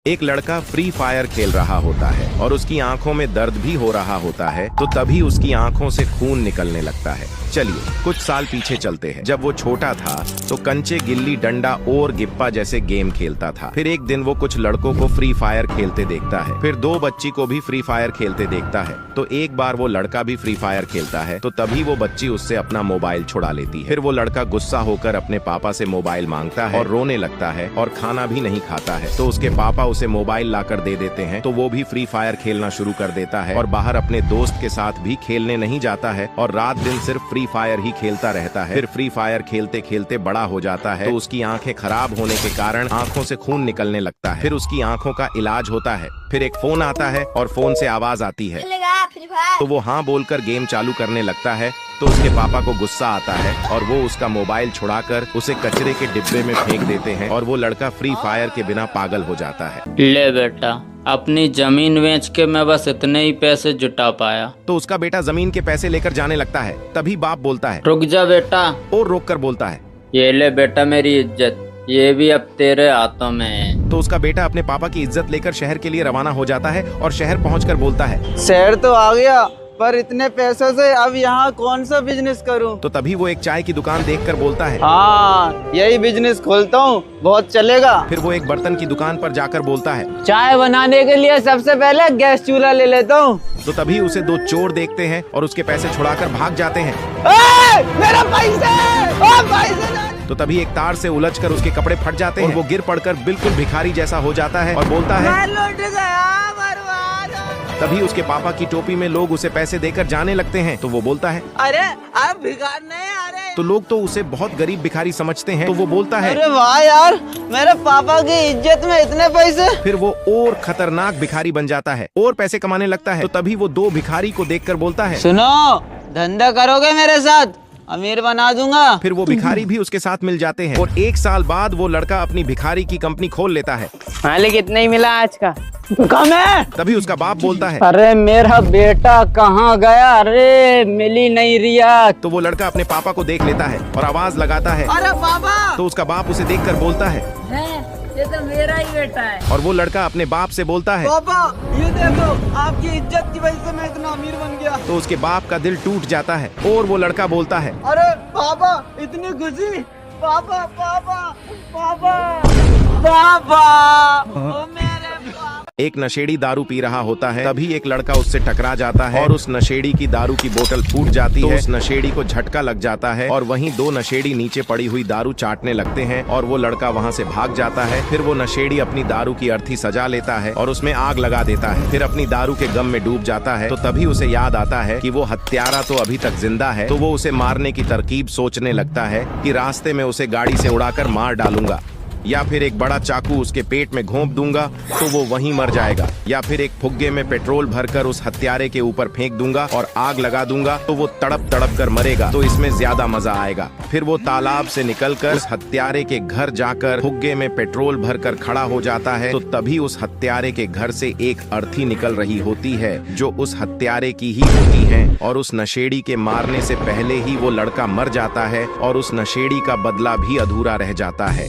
एक लड़का free fire खेल रहा होता है और उसकी आंखों में दर्द भी हो रहा होता है, तो तभी उसकी आंखों से खून निकलने लगता है। चलिए कुछ साल पीछे चलते हैं। जब वो छोटा था तो कंचे, गिल्ली डंडा और गिप्पा जैसे गेम खेलता था। फिर एक दिन वो कुछ लड़कों को फ्री फायर खेलते देखता है। फिर दो बच्ची को भी फ्री फायर खेलते देखता है। तो एक बार वो लड़का भी फ्री फायर खेलता है, तो तभी वो बच्ची उससे अपना मोबाइल छुड़ा लेती है। फिर वो लड़का गुस्सा होकर अपने पापा से मोबाइल मांगता है और रोने लगता है और खाना भी नहीं खाता है। तो उसके पापा उसे मोबाइल लाकर दे देते हैं, तो वो भी फ्री फायर खेलना शुरू कर देता है और बाहर अपने दोस्त के साथ भी खेलने नहीं जाता है और रात दिन सिर्फ फ्री फायर ही खेलता रहता है। फिर फ्री फायर खेलते खेलते बड़ा हो जाता है, तो उसकी आंखें खराब होने के कारण आंखों से खून निकलने लगता है। फिर उसकी आंखों का इलाज होता है। फिर एक फोन आता है और फोन से आवाज आती है, तो वो हाँ बोलकर गेम चालू करने लगता है। तो उसके पापा को गुस्सा आता है और वो उसका मोबाइल छुड़ाकर उसे कचरे के डिब्बे में फेंक देते हैं और वो लड़का फ्री फायर के बिना पागल हो जाता है। ले बेटा, अपनी जमीन बेच के मैं बस इतने ही पैसे जुटा पाया। तो उसका बेटा जमीन के पैसे लेकर जाने लगता है। तभी बाप बोलता है, रुक जा बेटा। और रोक कर बोलता है, ये ले बेटा मेरी इज्जत, ये भी अब तेरे हाथों में है। तो उसका बेटा अपने पापा की इज्जत लेकर शहर के लिए रवाना हो जाता है और शहर पहुंचकर बोलता है, शहर तो आ गया, पर इतने पैसों से अब यहाँ कौन सा बिजनेस करूँ। तो तभी वो एक चाय की दुकान देखकर बोलता है, हाँ यही बिजनेस खोलता हूँ, बहुत चलेगा। फिर वो एक बर्तन की दुकान पर जाकर बोलता है, चाय बनाने के लिए सबसे पहले गैस चूल्हा ले लेता हूँ। तो तभी उसे दो चोर देखते हैं और उसके पैसे छुड़ाकर भाग जाते हैं। मेरा पैसे! तो तभी एक तार से उलझकर उसके कपड़े फट जाते हैं और वो गिर पड़कर बिल्कुल भिखारी जैसा हो जाता है और बोलता है, मैं लौट गया बर्बाद। तभी उसके पापा की टोपी में लोग उसे पैसे देकर जाने लगते हैं। तो वो बोलता है, अरे आप भिखार नहीं आ रहे। तो लोग तो उसे बहुत गरीब भिखारी समझते हैं। तो वो बोलता है, अरे वाह यार, मेरे पापा की इज्जत में इतने पैसे। फिर वो और खतरनाक भिखारी बन जाता है और पैसे कमाने लगता है। तो तभी वो दो भिखारी को देखकर बोलता है, सुनो, धंधा करोगे मेरे साथ, अमीर बना दूंगा। फिर वो भिखारी भी उसके साथ मिल जाते हैं और एक साल बाद वो लड़का अपनी भिखारी की कंपनी खोल लेता है। मालिक कितना ही मिला आज का? कम है। तभी उसका बाप बोलता है, अरे मेरा बेटा कहाँ गया? अरे मिली नहीं रिया। तो वो लड़का अपने पापा को देख लेता है और आवाज लगाता है, अरे पापा। तो उसका बाप उसे देखकर बोलता है, ये तो मेरा ही बेटा है। और वो लड़का अपने बाप से बोलता है, पापा ये देखो, आपकी इज्जत की वजह से मैं इतना अमीर बन गया। तो उसके बाप का दिल टूट जाता है और वो लड़का बोलता है, अरे पापा इतनी खुशी। पापा पापा पापा पापा ओ मेरे पापा। एक नशेड़ी दारू पी रहा होता है। तभी एक लड़का उससे टकरा जाता है और उस नशेड़ी की दारू की बोतल फूट जाती है। उस नशेड़ी को झटका लग जाता है और वहीं दो नशेड़ी नीचे पड़ी हुई दारू चाटने लगते हैं और वो लड़का वहां से भाग जाता है। फिर वो नशेड़ी अपनी दारू की अर्थी सजा लेता है और उसमें आग लगा देता है। फिर अपनी दारू के गम में डूब जाता है। तो तभी उसे याद आता है कि वो हत्यारा तो अभी तक जिंदा है। तो वो उसे मारने की तरकीब सोचने लगता है कि रास्ते में उसे गाड़ी से उड़ाकर मार डालूंगा, या फिर एक बड़ा चाकू उसके पेट में घोंप दूंगा तो वो वहीं मर जाएगा, या फिर एक फुग्गे में पेट्रोल भरकर उस हत्यारे के ऊपर फेंक दूंगा और आग लगा दूंगा तो वो तड़प तड़प कर मरेगा, तो इसमें ज्यादा मजा आएगा। फिर वो तालाब से निकलकर उस हत्यारे के घर जाकर फुग्गे में पेट्रोल भरकर खड़ा हो जाता है। तो तभी उस हत्यारे के घर से एक अर्थी निकल रही होती है जो उस हत्यारे की ही होती है और उस नशेड़ी के मारने से पहले ही वो लड़का मर जाता है और उस नशेड़ी का बदला भी अधूरा रह जाता है।